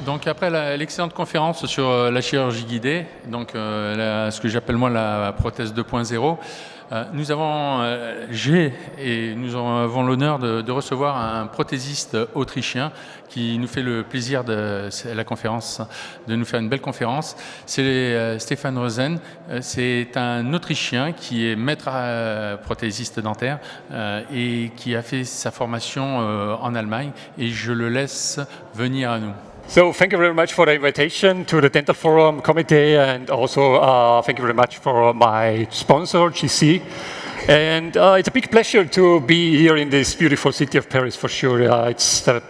Donc après l'excellente conférence sur la chirurgie guidée, donc ce que j'appelle moi la prothèse 2.0, nous avons l'honneur de recevoir un prothésiste autrichien qui nous fait le plaisir de nous faire une belle conférence. C'est Stefan ROOZEN. C'est un Autrichien qui est maître prothésiste dentaire et qui a fait sa formation en Allemagne. Et je le laisse venir à nous. So thank you very much for the invitation to the Dental Forum Committee, and also thank you very much for my sponsor, GC. And it's a big pleasure to be here in this beautiful city of Paris, for sure. It's the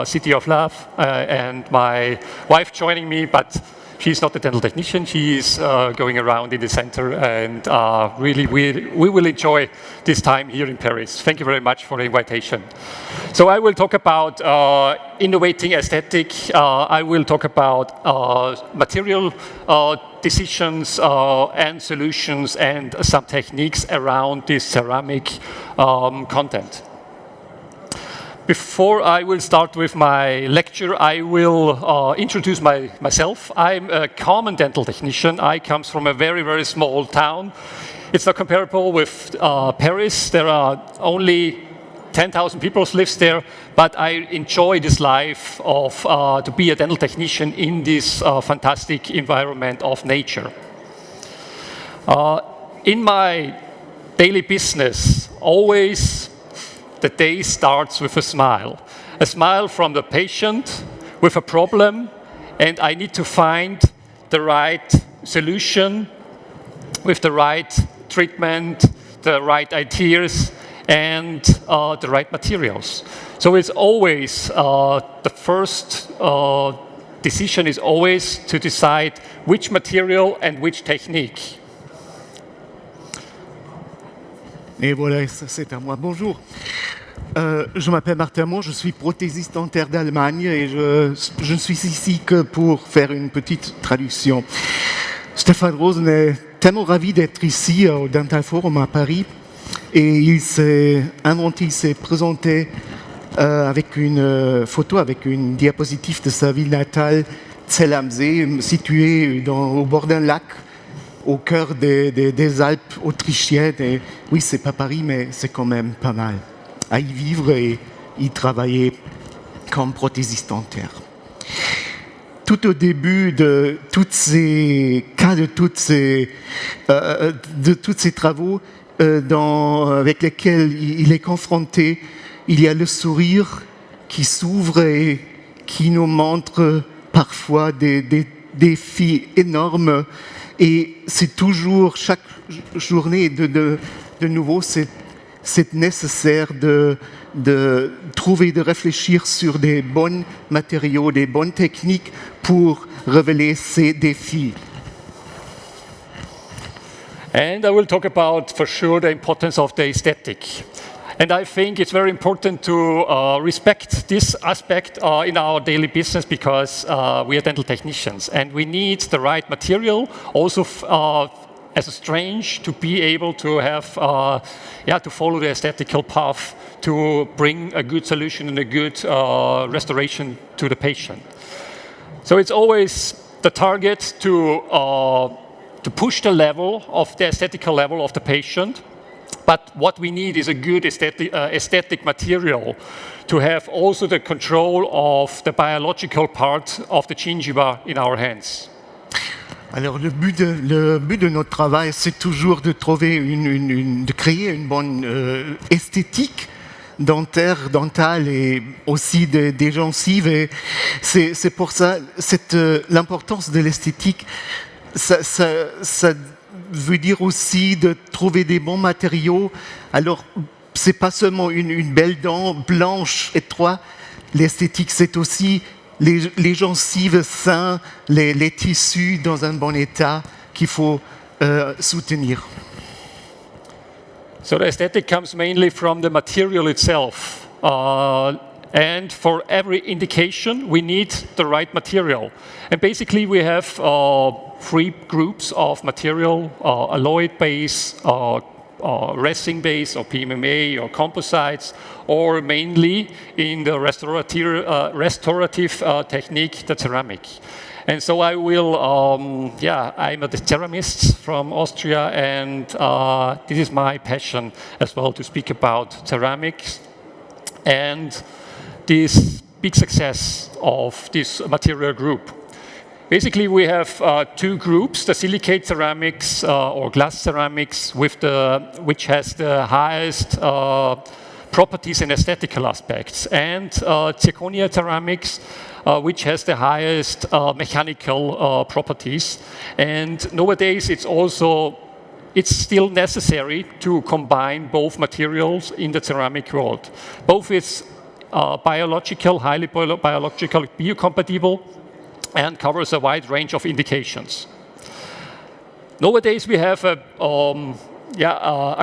city of love, and my wife joining me, but she's not a dental technician. She's going around in the center, and really we will enjoy this time here in Paris. Thank you very much for the invitation. So I will talk about innovating aesthetic. I will talk about material decisions and solutions and some techniques around this ceramic content. Before I will start with my lecture, I will introduce myself. I'm a common dental technician. I come from a very, very small town. It's not comparable with Paris. There are only 10,000 people lives there, but I enjoy this life of to be a dental technician in this fantastic environment of nature. In my daily business, always the day starts with a smile from the patient with a problem, and I need to find the right solution with the right treatment, the right ideas, and the right materials. So it's always the first decision is always to decide which material and which technique. Et voilà, c'est à moi. Bonjour. Je m'appelle Martin, je suis prothésiste dentaire d'Allemagne et je ne suis ici que pour faire une petite traduction. Stefan ROOZEN est tellement ravi d'être ici au Dental Forum à Paris et il s'est présenté avec une photo, avec une diapositive de sa ville natale, Zell, située au bord d'un lac, au cœur des Alpes autrichiennes. Et oui, c'est pas Paris, mais c'est quand même pas mal à y vivre et y travailler comme prothésiste dentaire. Tout au début de tous ces travaux avec lesquels il est confronté, il y a le sourire qui s'ouvre et qui nous montre parfois des défis énormes. Et c'est toujours, chaque journée de nouveau, c'est nécessaire de trouver, de réfléchir sur des bons matériaux, des bonnes techniques pour révéler ces défis. And I will talk about, for sure, the importance of the aesthetic. And I think it's very important to respect this aspect in our daily business because we are dental technicians and we need the right material also as a strange to be able to have, to follow the aesthetical path to bring a good solution and a good restoration to the patient. So it's always the target to push the level of the aesthetical level of the patient. But what we need is a good aesthetic material to have also the control of the biological part of the gingiva in our hands. Alors le but de notre travail, c'est toujours de trouver de créer une bonne esthétique dentaire, dentale et aussi des gencives. Et c'est pour ça l'importance de l'esthétique. Ça veut dire aussi de trouver des bons matériaux. Alors, c'est pas seulement une belle dent blanche étroite. L'esthétique, c'est aussi les gencives sains, les tissus dans un bon état qu'il faut soutenir. So the aesthetic comes mainly from the material itself. And for every indication, we need the right material. And basically, we have 3 groups of material, alloy base, resin base, or PMMA, or composites, or mainly in the restorative technique, the ceramic. And so I will, I'm a ceramist from Austria, and this is my passion as well, to speak about ceramics and this big success of this material group. Basically, we have 2 groups: the silicate ceramics or glass ceramics, which has the highest properties and aesthetical aspects, and zirconia ceramics, which has the highest mechanical properties. And nowadays, it's still necessary to combine both materials in the ceramic world. Both is highly biological, biocompatible, and covers a wide range of indications. Nowadays, we have a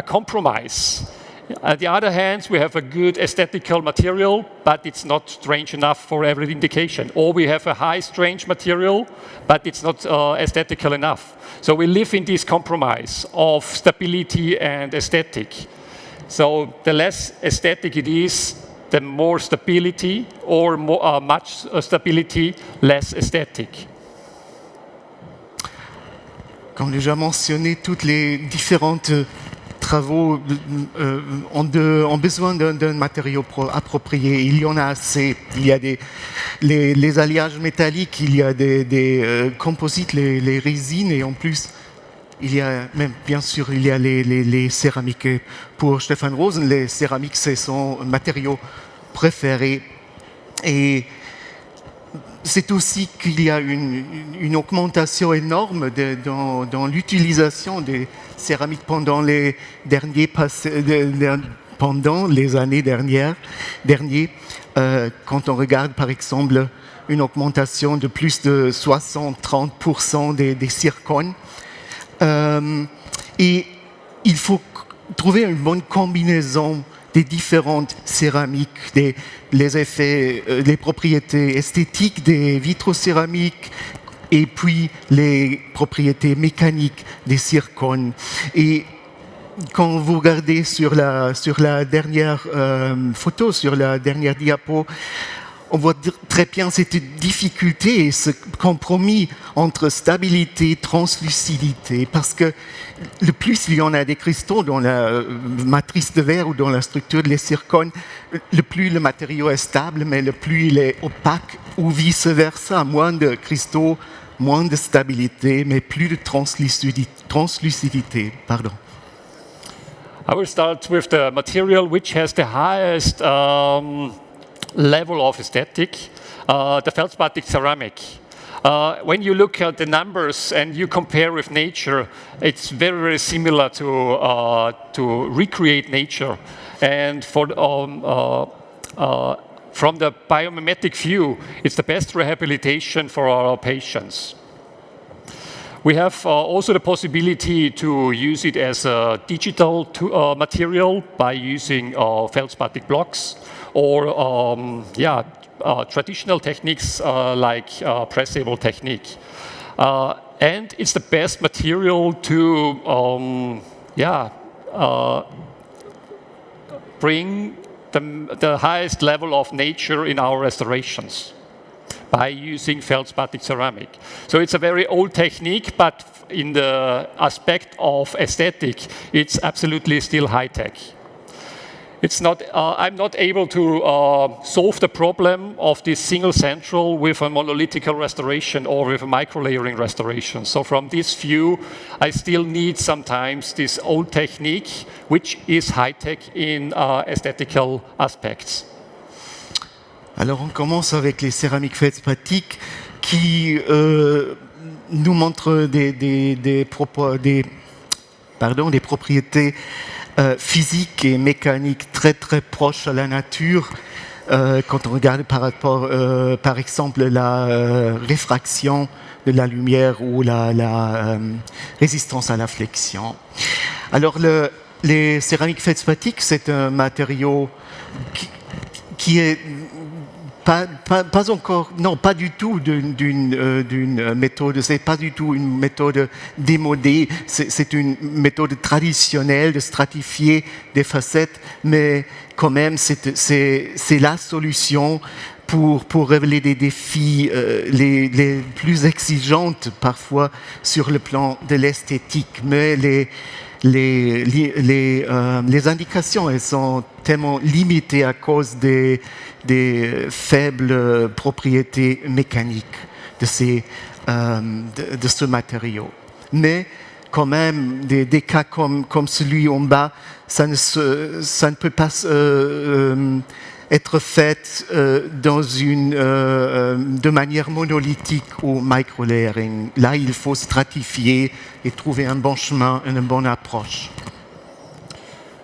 compromise. On the other hand, we have a good aesthetical material, but it's not strange enough for every indication. Or we have a high strange material, but it's not aesthetical enough. So we live in this compromise of stability and aesthetic. So the less aesthetic it is, the more stability, or much stability, less aesthetic. Comme déjà mentionné, toutes les différentes travaux ont besoin d'un matériau approprié. Il y en a assez. Il y a les alliages métalliques, il y a des composites, les résines, et en plus, il y a même, bien sûr, il y a les céramiques. Et pour Stefan ROOZEN, les céramiques, c'est son matériau préféré. Et c'est aussi qu'il y a une augmentation énorme dans l'utilisation des céramiques pendant les années dernières. Quand on regarde, par exemple, une augmentation de plus de 60-30% des zircones. Et il faut trouver une bonne combinaison des différentes céramiques, les effets, les propriétés esthétiques des vitraux céramiques, et puis les propriétés mécaniques des zircones. Et quand vous regardez sur la dernière photo, sur la dernière diapo, on voit très bien cette difficulté et ce compromis entre stabilité et translucidité, parce que le plus il y en a des cristaux dans la matrice de verre ou dans la structure des zircones, le plus le matériau est stable, mais le plus il est opaque, ou vice-versa. Moins de cristaux, moins de stabilité, mais plus de translucidité. Pardon. I will start with the material which has the highest level of aesthetic, the feldspathic ceramic. When you look at the numbers and you compare with nature, it's very, very similar to recreate nature. And from the biomimetic view, it's the best rehabilitation for our patients. We have also the possibility to use it as a digital material by using feldspathic blocks, or traditional techniques like pressable technique. And it's the best material to bring the highest level of nature in our restorations by using feldspathic ceramic. So it's a very old technique, but in the aspect of aesthetic, it's absolutely still high-tech. It's not, I'm not able to solve the problem of this single central with a monolithic restoration or with a microlayering restoration. So from this view, I still need sometimes this old technique, which is high-tech in aesthetical aspects. Alors on commence avec les céramiques feldspathiques qui nous montrent des propriétés physiques et mécaniques très très proches à la nature. Quand on regarde par rapport, par exemple, la réfraction de la lumière ou la résistance à la flexion. Alors les céramiques feldspathiques, c'est un matériau qui est pas encore, non, pas du tout d'une méthode, c'est pas du tout une méthode démodée, c'est une méthode traditionnelle de stratifier des facettes, mais quand même, c'est la solution pour révéler des défis les plus exigeantes parfois sur le plan de l'esthétique. Mais les indications, elles sont tellement limitées à cause des faibles propriétés mécaniques de ce matériau. Mais quand même, des cas comme celui en bas, ça ne peut pas être fait de manière monolithique ou micro-layering. Là, il faut stratifier et trouver un bon chemin, une bonne approche.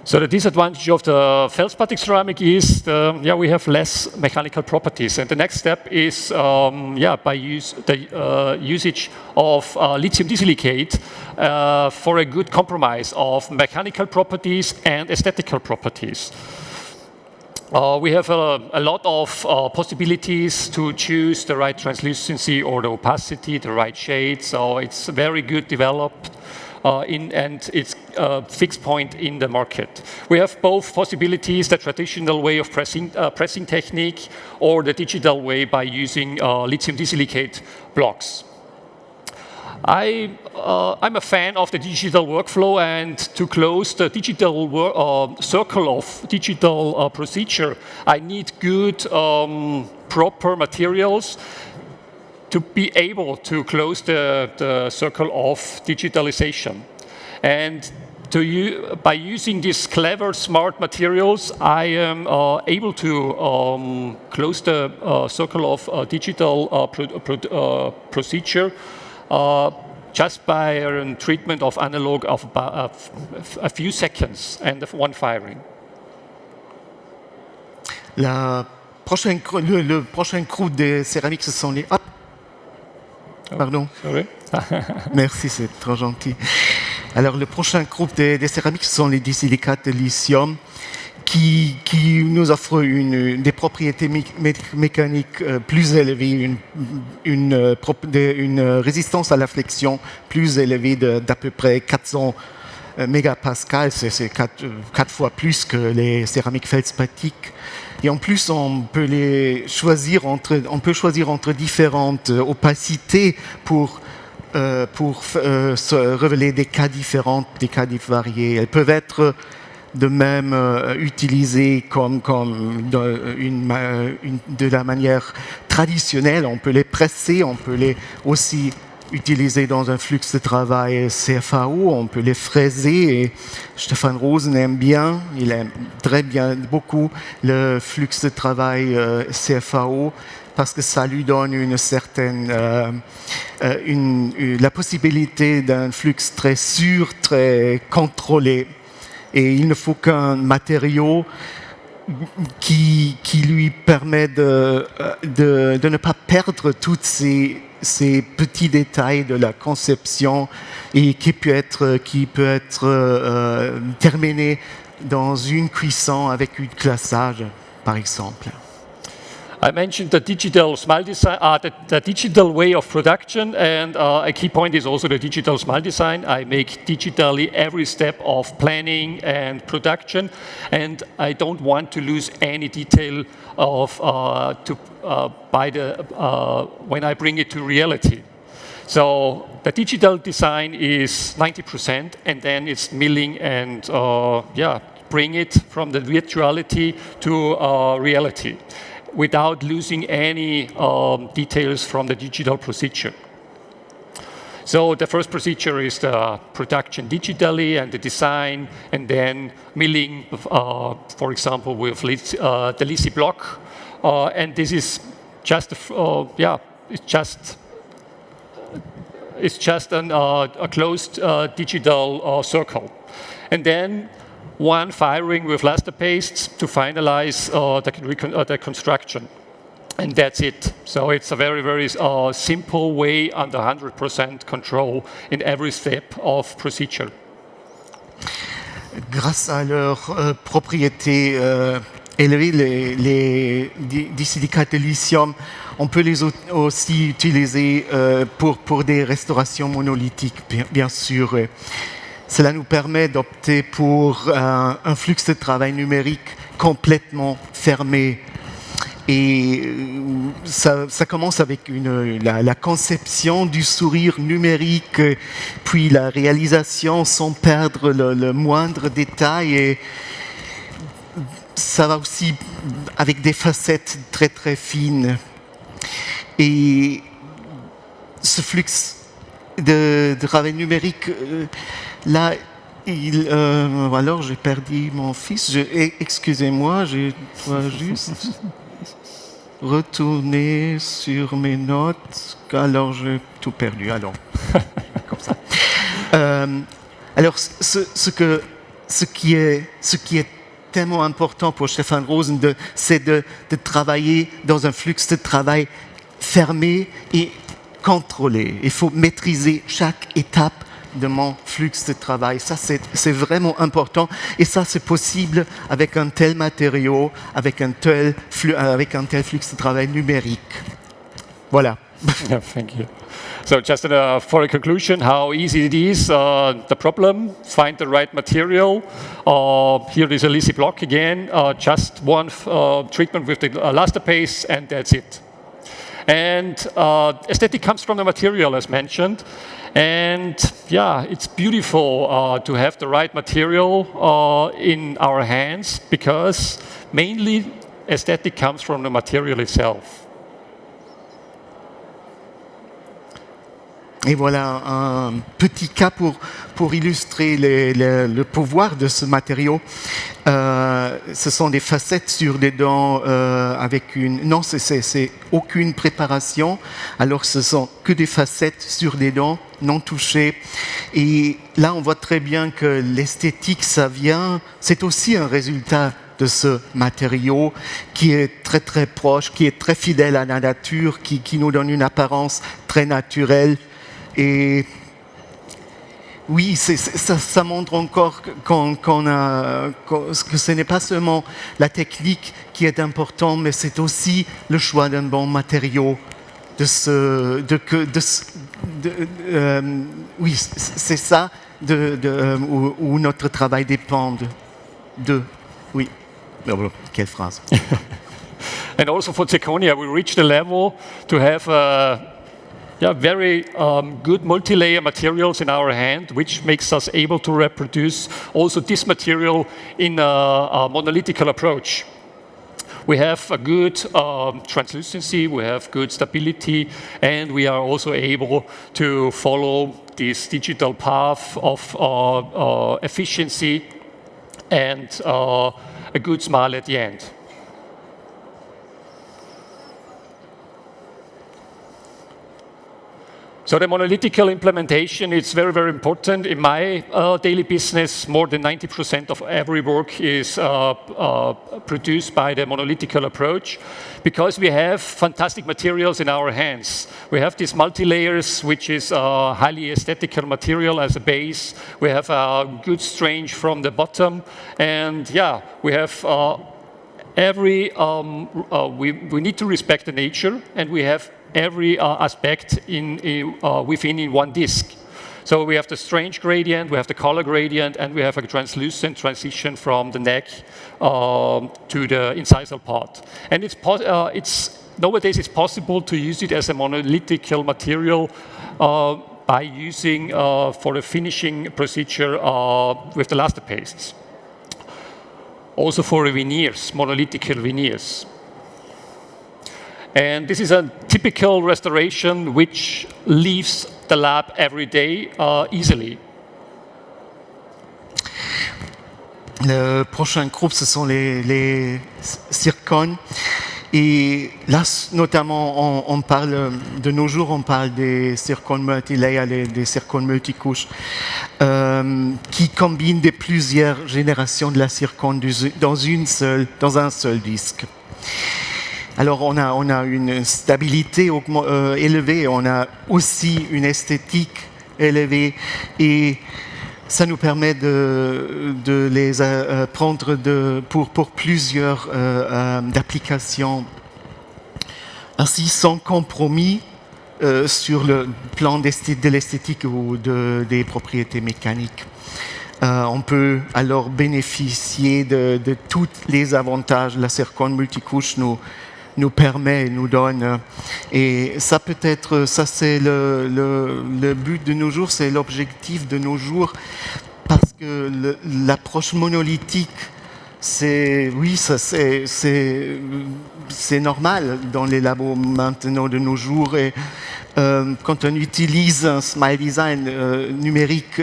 So the disadvantage of the feldspathic ceramic is, we have less mechanical properties. And the next step is, by usage of lithium disilicate for a good compromise of mechanical properties and aesthetical properties. We have a lot of possibilities to choose the right translucency or the opacity, the right shade. So it's very good developed and it's a fixed point in the market. We have both possibilities, the traditional way of pressing technique or the digital way by using lithium disilicate blocks. I'm a fan of the digital workflow, and to close the digital circle of digital procedure, I need good, proper materials to be able to close the circle of digitalization. And by using these clever, smart materials, I am able to close the circle of digital procedure just by a treatment of analog of a few seconds and of one firing. Le prochain groupe des céramiques, ce sont les... Hop. Pardon. Sorry. Merci, c'est trop gentil. Alors, le prochain groupe des céramiques, ce sont les disilicates de lithium qui nous offrent des propriétés mécaniques plus élevées, une résistance à la flexion plus élevée d'à peu près 400 mégapascales, c'est 4 fois plus que les céramiques feldspathiques. Et en plus, on peut choisir entre différentes opacités pour se révéler des cas différents, des cas variés. Elles peuvent être de même utilisées comme de la manière traditionnelle. On peut les presser, on peut les aussi utiliser dans un flux de travail CFAO, on peut les fraiser. Et Stefan ROOZEN il aime très bien beaucoup le flux de travail CFAO parce que ça lui donne une certaine la possibilité d'un flux très sûr, très contrôlé. Et il ne faut qu'un matériau qui lui permet de ne pas perdre toutes ces petits détails de la conception et qui peut être terminé dans une cuisson avec un glaçage, par exemple. I mentioned the digital smile design, the digital way of production, and a key point is also the digital smile design. I make digitally every step of planning and production, and I don't want to lose any detail of when I bring it to reality. So the digital design is 90%, and then it's milling and bring it from the virtuality to reality, without losing any details from the digital procedure. So the first procedure is the production digitally and the design, and then milling, for example, with the Lisi block. And this is just, it's just a closed digital circle. And then one firing with laser pastes to finalize the construction. And that's it. So it's a very, very simple way under 100% control in every step of procedure. Grâce à leurs propriétés élevés, les disilicates de lithium, on peut les aussi utiliser pour des restaurations monolithiques, bien sûr. Cela nous permet d'opter pour un flux de travail numérique complètement fermé. Et ça commence avec la conception du sourire numérique, puis la réalisation sans perdre le moindre détail. Et ça va aussi avec des facettes très très fines. Et ce flux de travail numérique, là, alors j'ai perdu mon fils. Excusez-moi, je dois juste retourner sur mes notes. Alors j'ai tout perdu. Alors, comme ça. Alors, ce qui est tellement important pour Stefan Rosen, c'est de travailler dans un flux de travail fermé et contrôlé. Il faut maîtriser chaque étape de mon flux de travail. Ça, c'est vraiment important. Et ça, c'est possible avec un tel matériau, avec un tel flux de travail numérique. Voilà. Yeah, thank you. So just for a conclusion, how easy it is, the problem, find the right material. Here is a Lisi block again, just one treatment with the luster paste, and that's it. And aesthetic comes from the material, as mentioned. And yeah, it's beautiful to have the right material in our hands, because mainly aesthetic comes from the material itself. Et voilà un petit cas pour illustrer le pouvoir de ce matériau. Ce sont des facettes sur des dents avec une... Non, c'est aucune préparation. Alors ce sont que des facettes sur des dents non touchées. Et là, on voit très bien que l'esthétique, c'est aussi un résultat de ce matériau qui est très très proche, qui est très fidèle à la nature, qui nous donne une apparence très naturelle. Et oui, ça montre encore que ce n'est pas seulement la technique qui est importante, mais c'est aussi le choix d'un bon matériau. Oui, c'est ça où notre travail dépend de. Oui, quelle phrase. And also for zirconia, we reached the level to have very good multi-layer materials in our hand, which makes us able to reproduce also this material in a monolithic approach. We have a good translucency, we have good stability, and we are also able to follow this digital path of efficiency and a good smile at the end. So the monolithical implementation is very, very important. In my daily business, more than 90% of every work is produced by the monolithical approach, because we have fantastic materials in our hands. We have these multi-layers, which is a highly aesthetical material as a base. We have a good strange from the bottom. And yeah, we have we need to respect the nature, and we have every aspect within one disc. So we have the strange gradient, we have the color gradient, and we have a translucent transition from the neck to the incisal part. And nowadays it's possible to use it as a monolithical material by using for the finishing procedure with the luster pastes. Also for the veneers, monolithical veneers. And this is a typical restoration which leaves the lab every day easily. Le prochain groupe, ce sont les zircones. Et là, notamment, on parle, de nos jours, on parle des zircones multi-layers, des zircones multicouches, qui combinent plusieurs générations de la zircone dans un seul disque. Alors, on a une stabilité élevée, on a aussi une esthétique élevée, et Ça nous permet de les prendre pour plusieurs d'applications, ainsi sans compromis sur le plan de l'esthétique ou des propriétés mécaniques. On peut alors bénéficier de tous les avantages que la zircone multicouche nous permet, nous donne. Et ça peut-être, ça c'est le but de nos jours, c'est l'objectif de nos jours, parce que l'approche monolithique, c'est normal dans les labos maintenant de nos jours. Et quand on utilise un smile design numérique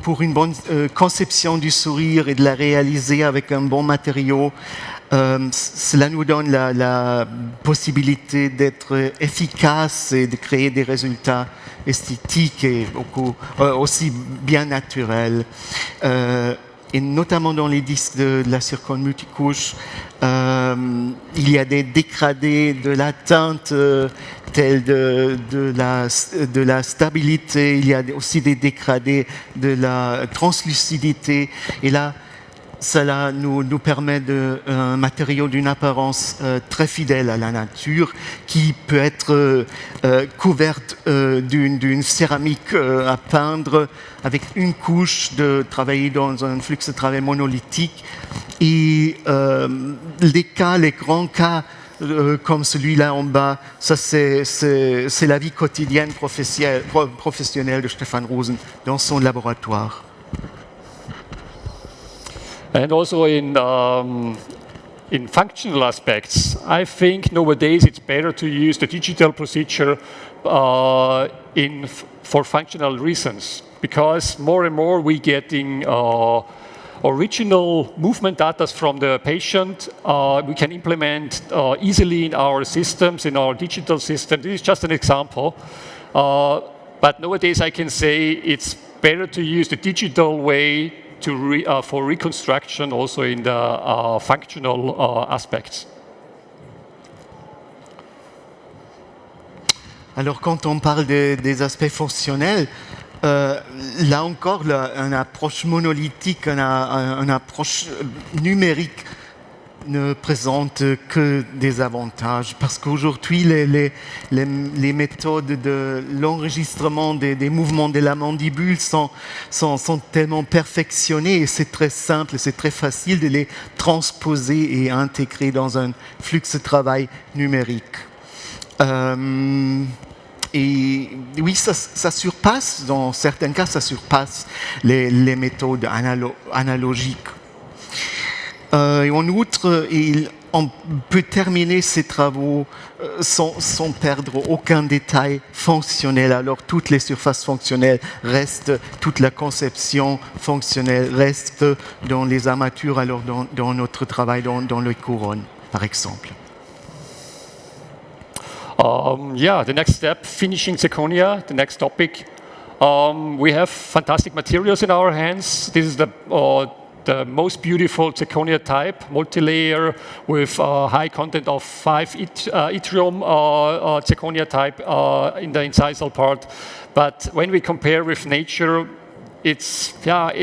pour une bonne conception du sourire et de la réaliser avec un bon matériau, cela nous donne la possibilité d'être efficace et de créer des résultats esthétiques et aussi bien naturels. Et notamment dans les disques de la zircone multicouche, il y a des dégradés de la teinte tels de la stabilité, il y a aussi des dégradés de la translucidité. Et là, cela nous permet un matériau d'une apparence très fidèle à la nature, qui peut être couverte d'une céramique à peindre avec une couche, de travailler dans un flux de travail monolithique. Et les grands cas comme celui-là en bas, ça c'est la vie quotidienne professionnelle de Stefan ROOZEN dans son laboratoire. And also in functional aspects, I think nowadays it's better to use the digital procedure for functional reasons, because more and more we're getting original movement data from the patient. We can implement easily in our systems, in our digital system. This is just an example. But nowadays I can say it's better to use the digital way for reconstruction, also in the functional aspects. Alors quand on parle des aspects fonctionnels, là encore, une approche monolithique, une approche numérique ne présente que des avantages, parce qu'aujourd'hui les méthodes de l'enregistrement des mouvements de la mandibule sont tellement perfectionnées, et c'est très simple, c'est très facile de les transposer et intégrer dans un flux de travail numérique. Et oui, ça surpasse, dans certains cas, ça surpasse les méthodes analogiques. Et en outre, on peut terminer ces travaux sans perdre aucun détail fonctionnel. Alors, toutes les surfaces fonctionnelles restent, toute la conception fonctionnelle reste dans les armatures, alors dans notre travail, dans les couronnes, par exemple. Yeah, the next step, finishing zirconia, the next topic. We have fantastic materials in our hands. This is the most beautiful zirconia type, multi-layer with high content of 5 yttrium zirconia type in the incisal part. But when we compare with nature,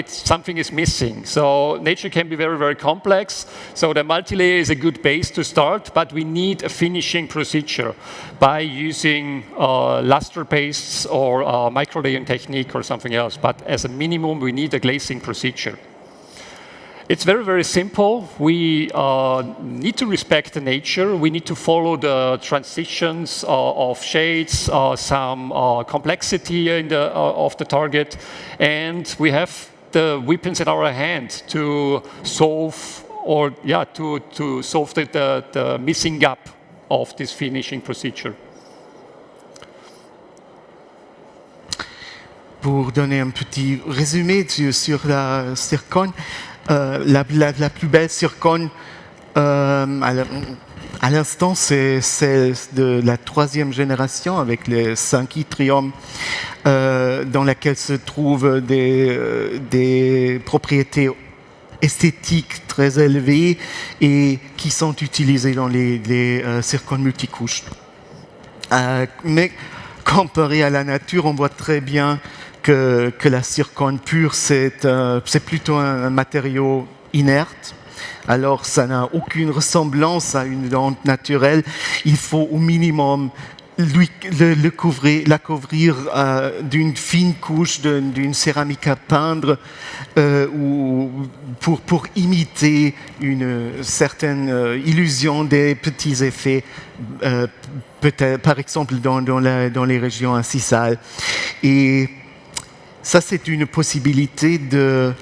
something is missing. So nature can be very, very complex. So the multi-layer is a good base to start, but we need a finishing procedure by using luster pastes or micro-layering technique or something else. But as a minimum, we need a glazing procedure. It's very, very simple. We need to respect the nature. We need to follow the transitions of shades, some complexity of the target, and we have the weapons in our hand to solve to solve the missing gap of this finishing procedure. Pour donner un petit résumé sur la zircone, la plus belle zircone à l'instant, c'est celle de la 3e génération avec les 5 yttrium, dans laquelle se trouvent des propriétés esthétiques très élevées et qui sont utilisées dans les zircones multicouches. Mais comparé à la nature, on voit très bien que la zircone pure, c'est plutôt un matériau inerte. Alors, ça n'a aucune ressemblance à une dent naturelle. Il faut au minimum la couvrir d'une fine couche d'une céramique à peindre pour imiter une certaine illusion des petits effets, peut-être, par exemple dans les régions incisales. Et ça, c'est une possibilité d'une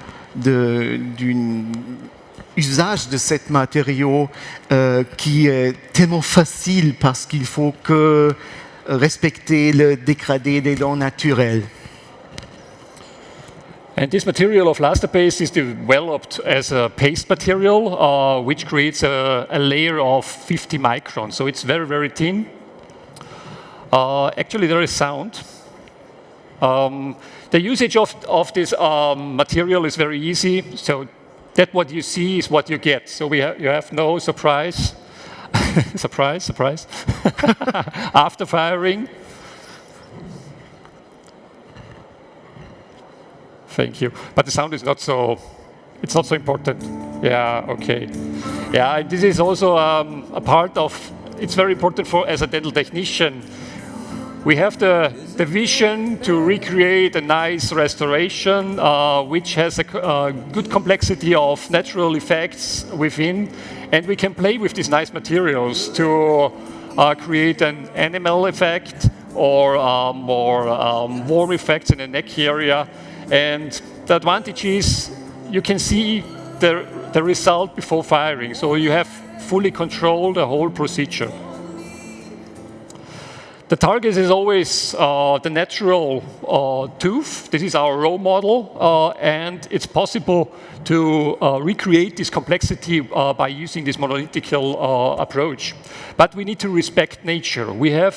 usage de ce matériau qui est tellement facile parce qu'il faut que respecter le dégradé des dents naturelles. And this material of plaster paste is developed as a paste material, which creates a layer of 50 microns. So it's very, very thin. Actually, there is sound. The usage of this material is very easy. So that what you see is what you get. So you have no surprise. surprise. After firing. Thank you. But the sound is not so, it's not so important. Yeah, okay. Yeah, this is also a part of, it's very important for, as a dental technician, we have the vision to recreate a nice restoration, which has a good complexity of natural effects within, and we can play with these nice materials to create an animal effect or more warm effects in the neck area. And the advantage is you can see the result before firing, so you have fully controlled the whole procedure. The target is always the natural tooth. This is our role model, and it's possible to recreate this complexity by using this monolithic approach. But we need to respect nature. We have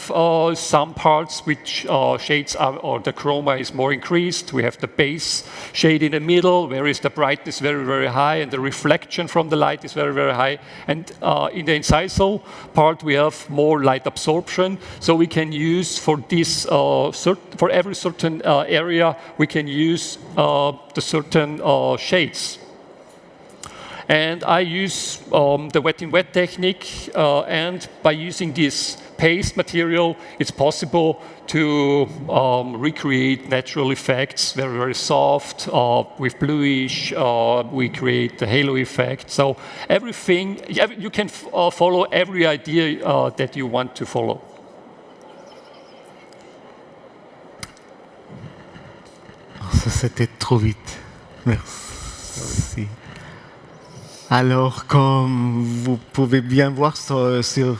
some parts which shades are, or the chroma is more increased. We have the base shade in the middle, where is the brightness very, very high, and the reflection from the light is very, very high. And in the incisal part, we have more light absorption, so we can use for this, for every certain area, we can use the certain shades. And I use the wet-in-wet technique, and by using this paste material, it's possible to recreate natural effects, very, very soft, with bluish, we create the halo effect. So everything, you can follow every idea that you want to follow. Ça, c'était trop vite. Merci. Alors, comme vous pouvez bien voir sur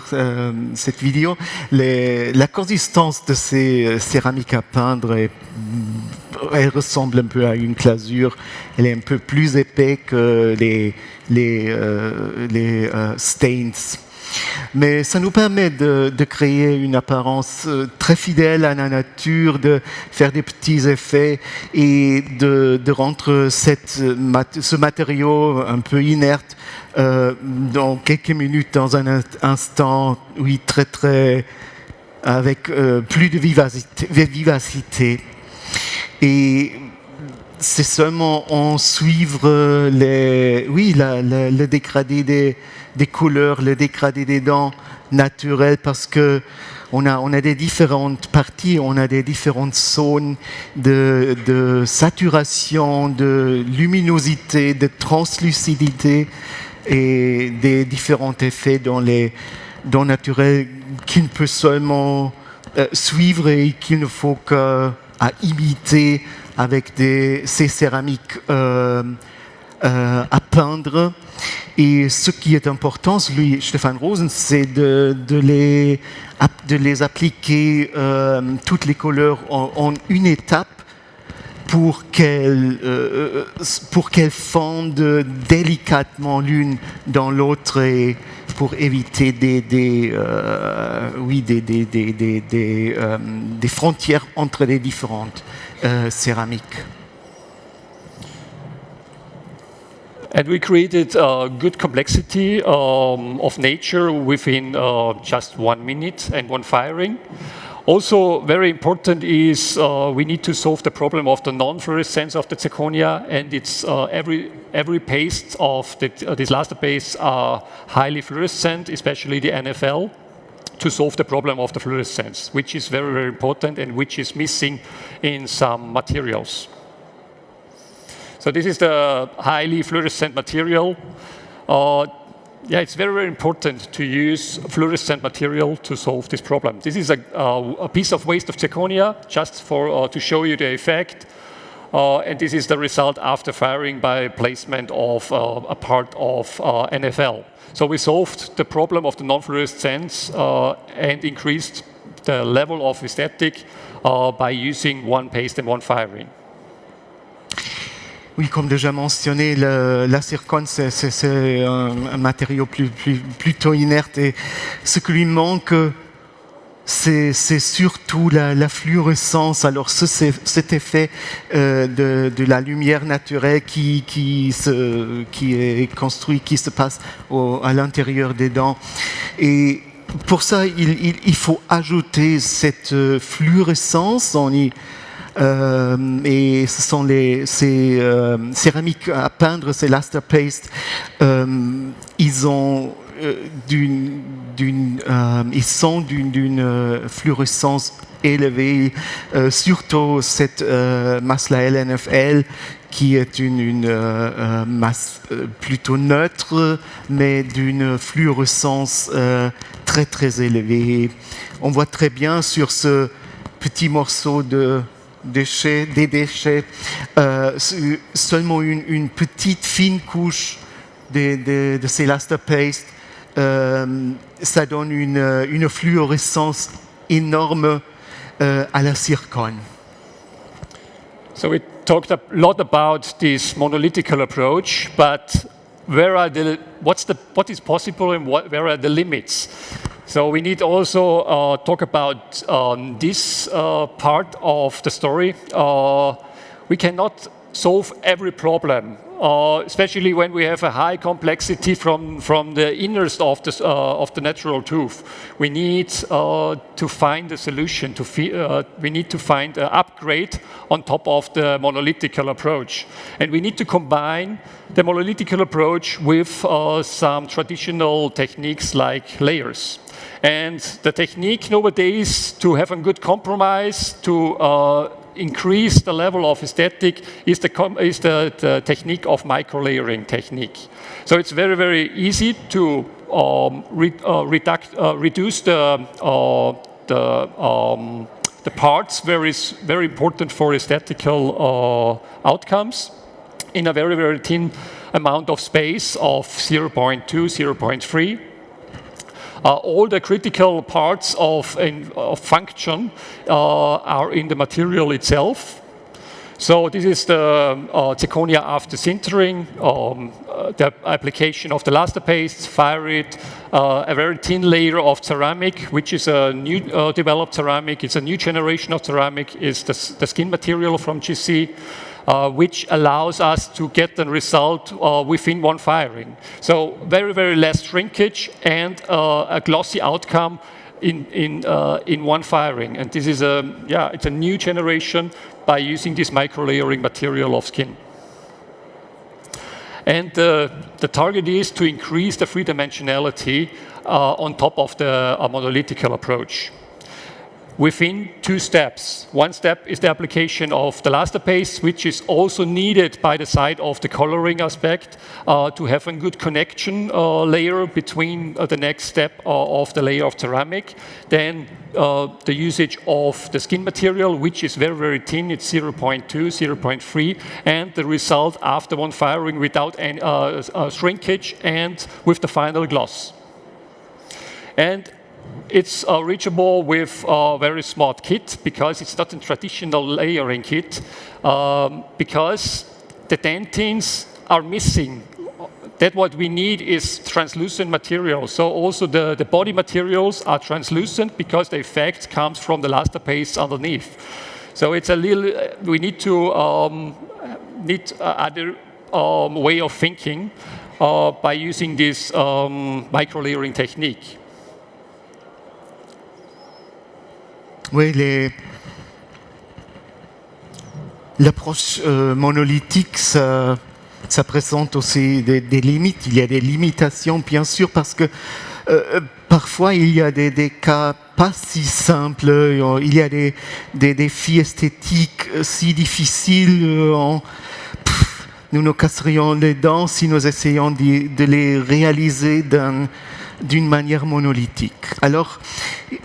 cette vidéo, la consistance de ces céramiques à peindre, elle ressemble un peu à une glasure. Elle est un peu plus épais que les stains. Mais ça nous permet de créer une apparence très fidèle à la nature, de faire des petits effets et de rendre ce matériau un peu inerte dans quelques minutes, dans un instant, oui, très, avec plus de vivacité. Et c'est seulement en suivre le dégradé des couleurs, le dégradé des dents naturelles, parce que on a des différentes parties, on a des différentes zones de saturation, de luminosité, de translucidité et des différents effets dans les dents naturelles qu'il peut seulement suivre et qu'il ne faut qu'à imiter avec ces céramiques à peindre. Et ce qui est important, lui, Stefan ROOZEN, c'est de les appliquer toutes les couleurs en une étape pour qu'elles fondent délicatement l'une dans l'autre et pour éviter des frontières entre les différentes céramiques. And we created a good complexity of nature within just 1 minute and one firing. Also, very important is we need to solve the problem of the non-fluorescence of the zirconia, and it's every paste of these luster pastes are highly fluorescent, especially the NFL, to solve the problem of the fluorescence, which is very, very important and which is missing in some materials. So this is the highly fluorescent material. Yeah, it's very, very important to use fluorescent material to solve this problem. This is a piece of waste of zirconia, just for to show you the effect. And this is the result after firing by placement of a part of NFL. So we solved the problem of the non-fluorescence and increased the level of aesthetic by using one paste and one firing. Oui, comme déjà mentionné, la zircone, c'est un matériau plutôt inerte et ce qui lui manque, c'est surtout la fluorescence. Alors cet effet de la lumière naturelle qui est construit, qui se passe à l'intérieur des dents. Et pour ça, il faut ajouter cette fluorescence. Et ce sont ces céramiques à peindre, ces luster pastes, ils sont d'une fluorescence élevée, surtout cette masse la LNFL qui est une masse plutôt neutre, mais d'une fluorescence très très élevée. On voit très bien sur ce petit morceau des déchets, seulement une petite fine couche de ces luster pastes, ça donne une fluorescence énorme à la zircone. So we talked a lot about this monolithical approach, but what is possible and where are the limits? So we need also talk about this part of the story. We cannot solve every problem, especially when we have a high complexity from the innerst of the natural tooth. We need to find a solution. We need to find an upgrade on top of the monolithical approach. And we need to combine the monolithical approach with some traditional techniques like layers. And the technique nowadays to have a good compromise, to increase the level of aesthetic is the technique of micro-layering technique. So it's very, very easy to reduce the parts where is very important for aesthetical outcomes in a very, very thin amount of space of 0.2, 0.3. All the critical parts of function are in the material itself. So this is the zirconia after sintering, the application of the luster paste, fire it, a very thin layer of ceramic, which is a new developed ceramic. It's a new generation of ceramic. It's the skin material from GC. Which allows us to get the result within one firing. So very, very less shrinkage and a glossy outcome in one firing. And this is it's a new generation by using this micro-layering material of skin. And the target is to increase the three-dimensionality on top of the monolithical approach. Within two steps. One step is the application of the luster paste, which is also needed by the side of the coloring aspect to have a good connection layer between the next step of the layer of ceramic. Then the usage of the skin material, which is very, very thin. It's 0.2, 0.3, and the result after one firing without any shrinkage and with the final gloss. And it's reachable with a very smart kit because it's not a traditional layering kit because the dentines are missing. That what we need is translucent material. So also the body materials are translucent because the effect comes from the luster paste underneath. So it's a little, we need to need other way of thinking by using this micro-layering technique. Oui, l'approche monolithique, ça présente aussi des limites. Il y a des limitations, bien sûr, parce que parfois il y a des cas pas si simples. Il y a des défis esthétiques si difficiles. Nous nous casserions les dents si nous essayons de les réaliser d'une manière monolithique. Alors,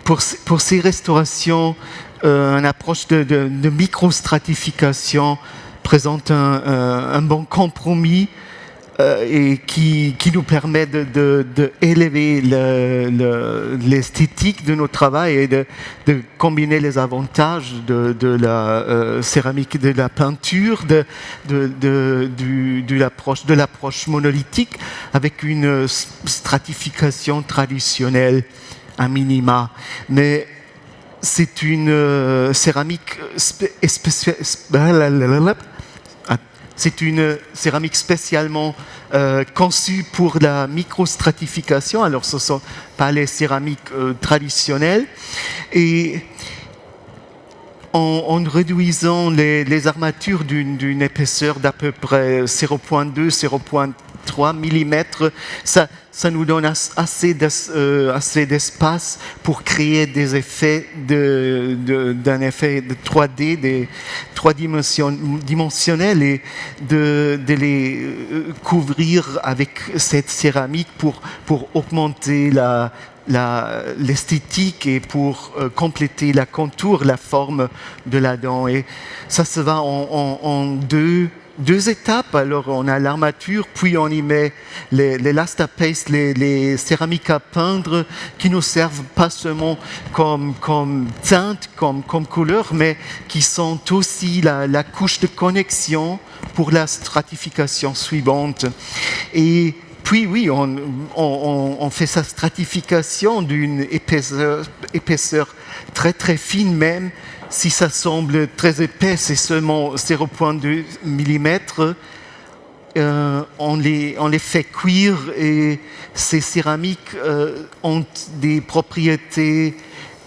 pour ces restaurations, une approche de microstratification présente un bon compromis et qui nous permet d'élever l'esthétique de nos travaux et de combiner les avantages de la céramique, de la peinture, de l'approche monolithique avec une stratification traditionnelle à minima. Mais c'est une céramique spécialement conçue pour la microstratification. Alors, ce ne sont pas les céramiques traditionnelles. Et en réduisant les armatures d'une épaisseur d'à peu près 0,2, 0,3 mm, ça nous donne assez d'espace pour créer des effets d'un effet de 3D, dimensionnels, et de les couvrir avec cette céramique pour augmenter l'esthétique et pour compléter la contour, la forme de la dent. Et ça se va en deux étapes. Alors on a l'armature, puis on y met les lastapaste, les céramiques à peindre, qui nous servent pas seulement comme teinte, comme couleur, mais qui sont aussi la couche de connexion pour la stratification suivante. Et puis oui, on fait sa stratification d'une épaisseur très très fine, même si ça semble très épais, c'est seulement 0,2 mm. On les fait cuire, et ces céramiques ont des propriétés,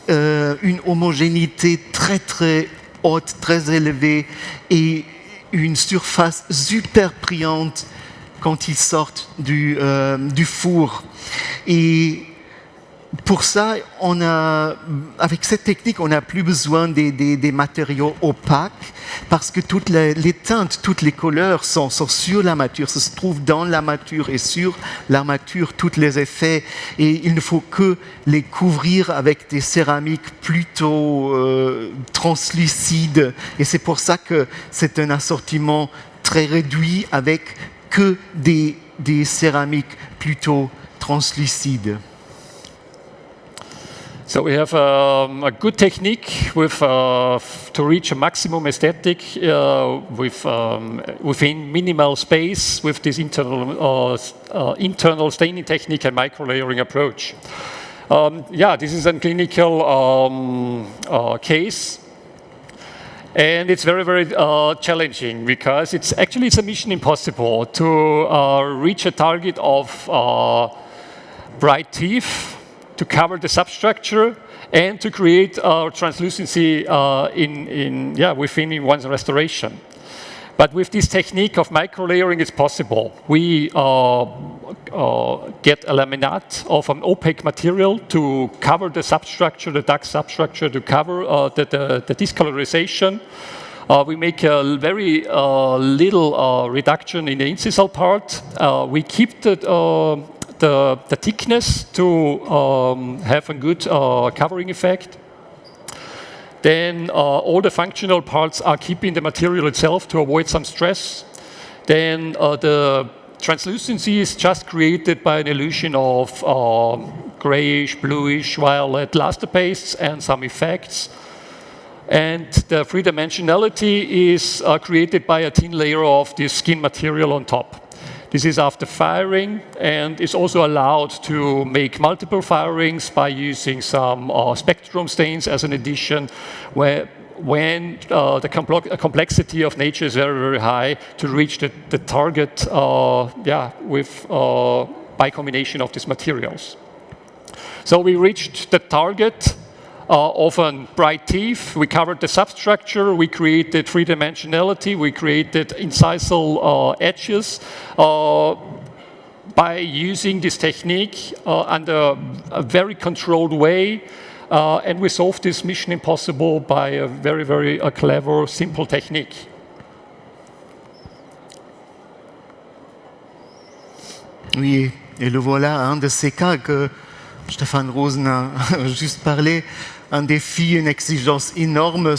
une homogénéité très très haute, très élevée, et une surface super brillante quand ils sortent du four. Et pour ça, avec cette technique, on n'a plus besoin des matériaux opaques, parce que toutes les teintes, toutes les couleurs sont sur l'armature, se trouvent dans l'armature, et sur l'armature, tous les effets. Et il ne faut que les couvrir avec des céramiques plutôt translucides. Et c'est pour ça que c'est un assortiment très réduit avec que des céramiques plutôt translucides. So we have a good technique to reach a maximum aesthetic within minimal space with this internal staining technique and microlayering approach. This is a clinical case. And it's very, very challenging, because it's a mission impossible to reach a target of bright teeth, to cover the substructure, and to create translucency within one's restoration. But with this technique of microlayering, it's possible. We get a laminate of an opaque material to cover the substructure, the duct substructure, to cover the discolorization. We make a very little reduction in the incisal part. We keep the thickness to have a good covering effect. Then all the functional parts are keeping the material itself to avoid some stress. Then the translucency is just created by an illusion of grayish, bluish, violet luster pastes and some effects. And the three-dimensionality is created by a thin layer of this skin material on top. This is after firing, and is also allowed to make multiple firings by using some spectrum stains as an addition, when the complexity of nature is very, very high, to reach the target by combination of these materials. So we reached the target of a bright teeth. We covered the substructure, we created three-dimensionality, we created incisal edges by using this technique under a very controlled way. And we solved this mission impossible by a very, very clever, simple technique. Oui, et le voilà, un de ces cas que Stefan ROOZEN a juste parlé, un défi, une exigence énorme.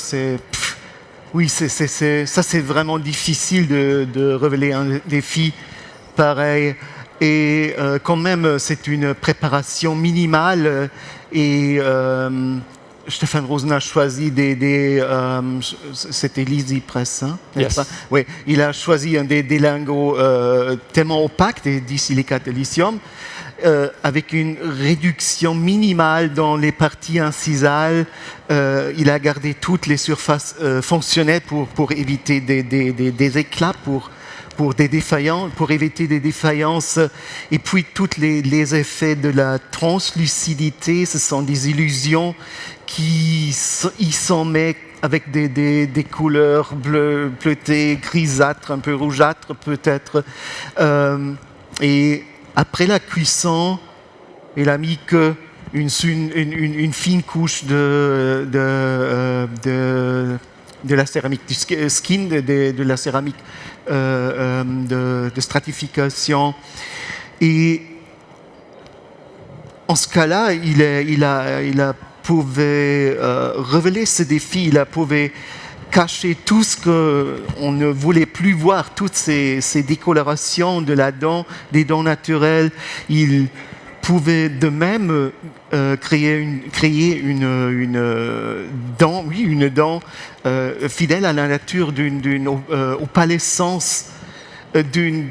Oui, ça c'est vraiment difficile de révéler un défi pareil. Et quand même, c'est une préparation minimale. Et Stefan ROOZEN a choisi c'était l'Easypress, hein, n'est-ce pas? Oui, il a choisi des lingots tellement opaques, des disilicate de lithium, avec une réduction minimale dans les parties incisales. Il a gardé toutes les surfaces fonctionnelles pour éviter des éclats, pour éviter des défaillances. Et puis tous les effets de la translucidité, ce sont des illusions qui y sont mis avec des couleurs bleutées, grisâtres, un peu rougeâtres peut-être. Et après la cuisson, il a mis une fine couche de la céramique, du skin, de la céramique de stratification. Et en ce cas-là, il a pouvait révéler ce défi, il a pouvait cacher tout ce qu'on ne voulait plus voir, toutes ces décolorations de la dent, des dents naturelles. Il pouvait de même créer une dent, oui, une dent fidèle à la nature, d'une opalescence, d'une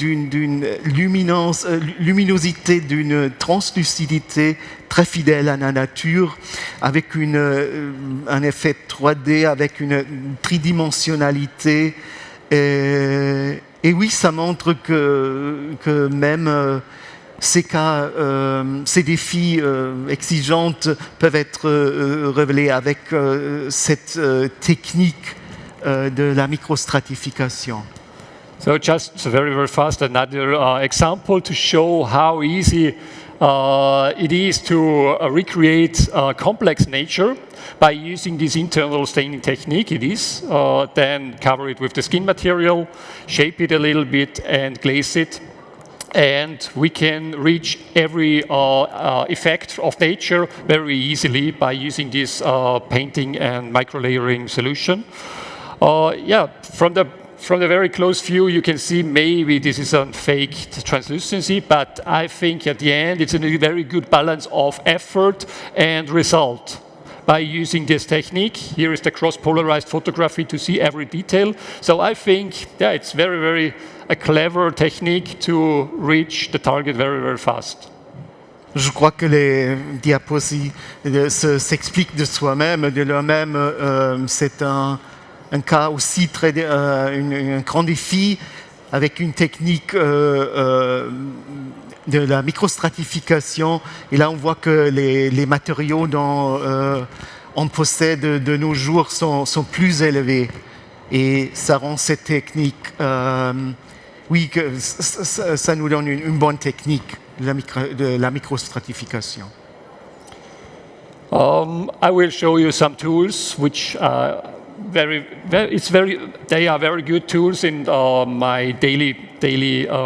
luminosité, d'une translucidité très fidèle à la nature, avec un effet 3D, avec une tridimensionnalité. Et oui, ça montre que même ces cas, ces défis exigeants peuvent être révélés avec cette technique de la microstratification. So just very, very fast, another example to show how easy it is to recreate complex nature by using this internal staining technique. It is then cover it with the skin material, shape it a little bit and glaze it. And we can reach every effect of nature very easily by using this painting and microlayering solution. From the very close view, you can see maybe this is a fake translucency, but I think at the end it's a very good balance of effort and result by using this technique. Here is the cross-polarized photography to see every detail. So I think, yeah, it's very, very a clever technique to reach the target very, very fast. Je crois que les diapositives s'expliquent de soi-même, de leur-même. C'est un cas aussi un grand défi avec une technique de la microstratification. Et là, on voit que les matériaux dont on possède de nos jours sont plus élevés. Et ça rend cette technique, oui, ça nous donne une bonne technique de la microstratification. I will show you some tools which they are very good tools in my daily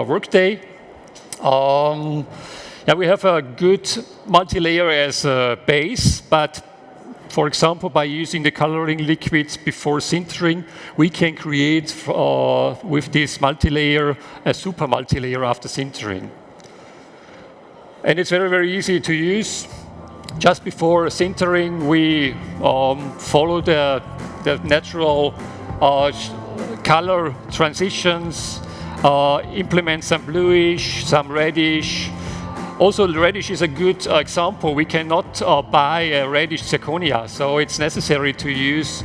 workday. We have a good multi-layer as a base, but for example, by using the coloring liquids before sintering, we can create with this multi-layer a super multi-layer after sintering. And it's very, very easy to use. Just before sintering, we follow the natural color transitions, implement some bluish, some reddish. Also, the reddish is a good example. We cannot buy a reddish zirconia, so it's necessary to use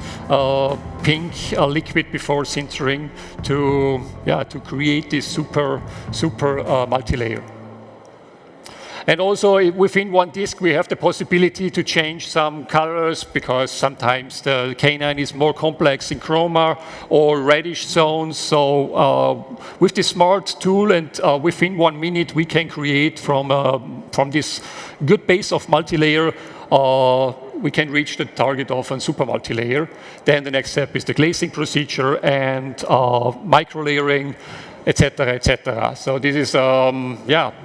pink liquid before sintering to create this super multi-layer. And also within one disc, we have the possibility to change some colors because sometimes the canine is more complex in chroma or reddish zones. So with this smart tool and within 1 minute, we can create from this good base of multi-layer, we can reach the target of a super multi-layer. Then the next step is the glazing procedure and micro-layering, etc., etc. So this is,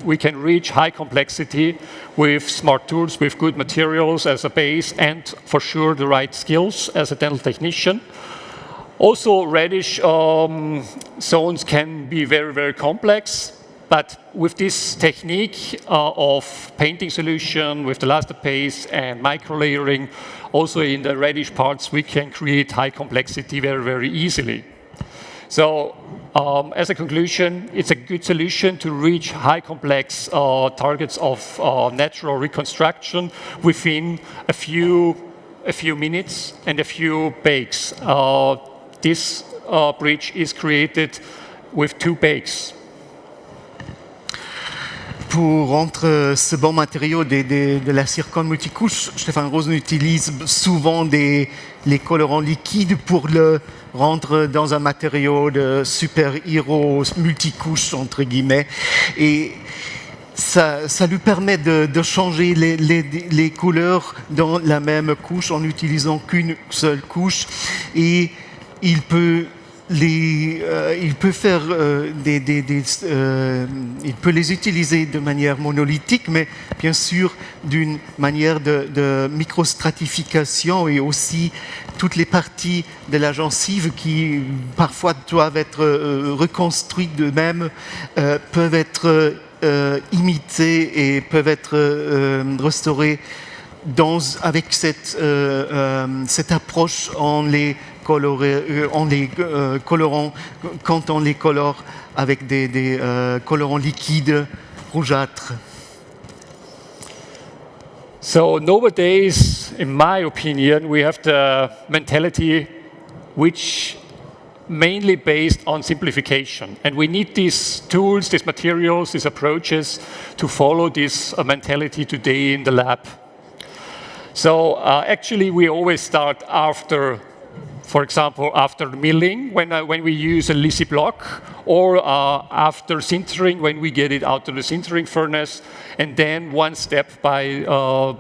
we can reach high complexity with smart tools, with good materials as a base, and for sure the right skills as a dental technician. Also, reddish zones can be very, very complex, but with this technique of painting solution, with the luster paste and micro-layering, also in the reddish parts, we can create high complexity very, very easily. So as a conclusion, it's a good solution to reach high complex targets of natural reconstruction within a few minutes and a few bakes. This bridge is created with 2 bakes. Pour entre ce bon matériau de la zircone multicouche, Stefan ROOZEN utilise souvent les colorants liquides pour le rendre dans un matériau de super-héros multicouche, entre guillemets. Et ça lui permet de changer les couleurs dans la même couche en n'utilisant qu'une seule couche. Et il peut les utiliser de manière monolithique, mais bien sûr d'une manière de microstratification, et aussi toutes les parties de la gencive qui parfois doivent être reconstruites d'eux-mêmes peuvent être imitées et peuvent être restaurées avec cette approche en les colorant quand on les colore avec des colorants liquides rougeâtres. So nowadays, in my opinion, we have the mentality which mainly based on simplification. And we need these tools, these materials, these approaches to follow this mentality today in the lab. So actually, we always start after, for example, after milling, when we use a Lisi block, or after sintering, when we get it out of the sintering furnace, and then one step by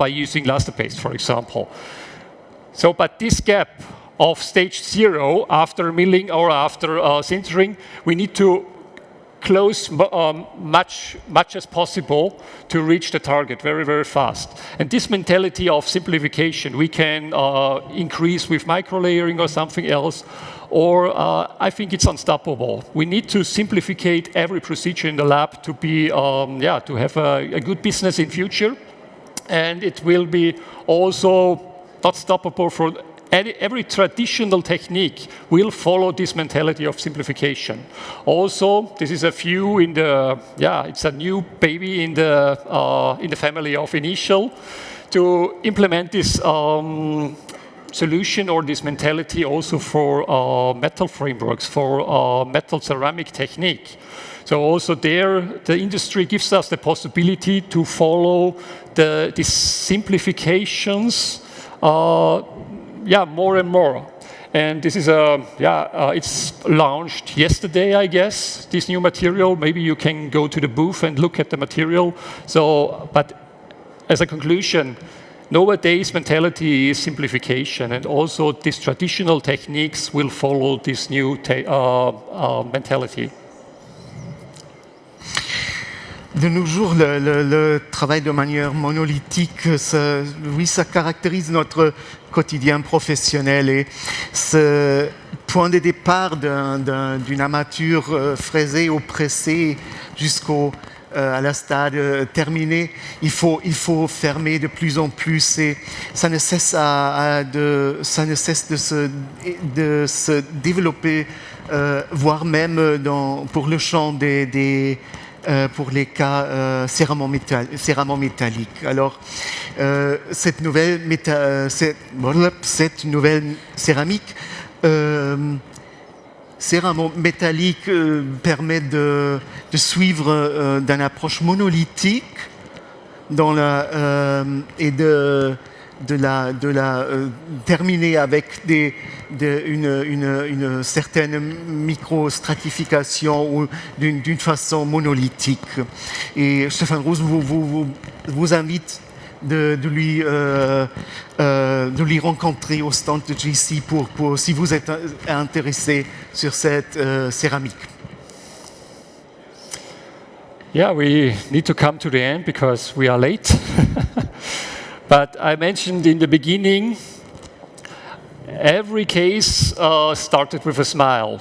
using luster paste, for example. So, but this gap of stage 0, after milling or after sintering, we need to close much as possible to reach the target very, very fast. And this mentality of simplification, we can increase with micro-layering or something else, or I think it's unstoppable. We need to simplify every procedure in the lab to be, to have a good business in future. And it will be also not stoppable for every traditional technique will follow this mentality of simplification. Also, this is a few in the, it's a new baby in the family of Initial to implement this solution or this mentality also for metal frameworks, for metal ceramic technique. So also there, the industry gives us the possibility to follow these simplifications more and more. And this is it's launched yesterday, I guess, this new material. Maybe you can go to the booth and look at the material. So, but as a conclusion, nowadays mentality is simplification, and also these traditional techniques will follow this new mentality. De nos jours, le travail de manière monolithique, ça caractérise notre quotidien professionnel, et ce point de départ d'une armature fraisée ou pressée à la stade terminé, il faut fermer de plus en plus, et ça ne cesse de se développer, voire même pour le champ pour les cas céramo-métalliques. Alors, cette nouvelle céramique céramo-métallique permet de suivre d'une approche monolithique et de la terminer avec une certaine microstratification ou d'une façon monolithique. Et Stefan Roos vous invite de lui rencontrer au stand de GC pour si vous êtes intéressé sur cette céramique. Yeah, we need to come to the end because we are late. But I mentioned in the beginning, every case started with a smile.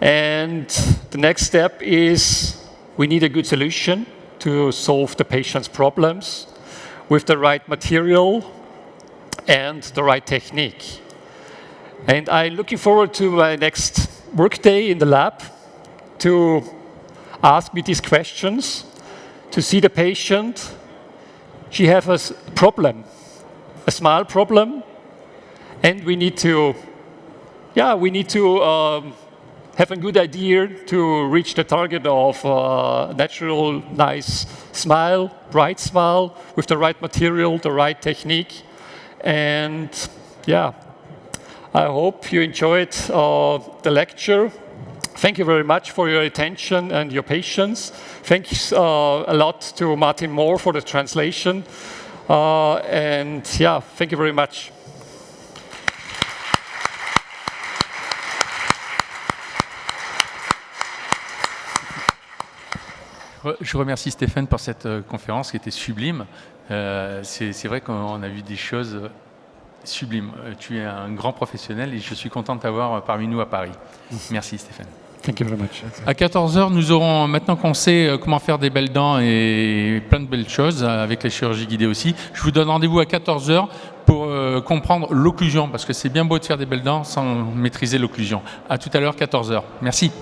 And the next step is we need a good solution to solve the patient's problems with the right material and the right technique. And I'm looking forward to my next workday in the lab to ask me these questions, to see the patient. She has a problem, a smile problem, and we need to have a good idea to reach the target of natural, nice smile, bright smile, with the right material, the right technique. And yeah, I hope you enjoyed the lecture. Thank you very much for your attention and your patience. Thanks a lot to Martin Moore for the translation. And yeah, thank you very much. Je remercie Stefan pour cette conférence qui était sublime. C'est vrai qu'on a vu des choses sublimes. Tu es un grand professionnel et je suis content de t'avoir parmi nous à Paris. Merci Stéphane. Thank you very much. À 14h, nous aurons, maintenant qu'on sait comment faire des belles dents et plein de belles choses, avec la chirurgie guidée aussi, je vous donne rendez-vous à 14h pour comprendre l'occlusion, parce que c'est bien beau de faire des belles dents sans maîtriser l'occlusion. À tout à l'heure, 14h. Merci.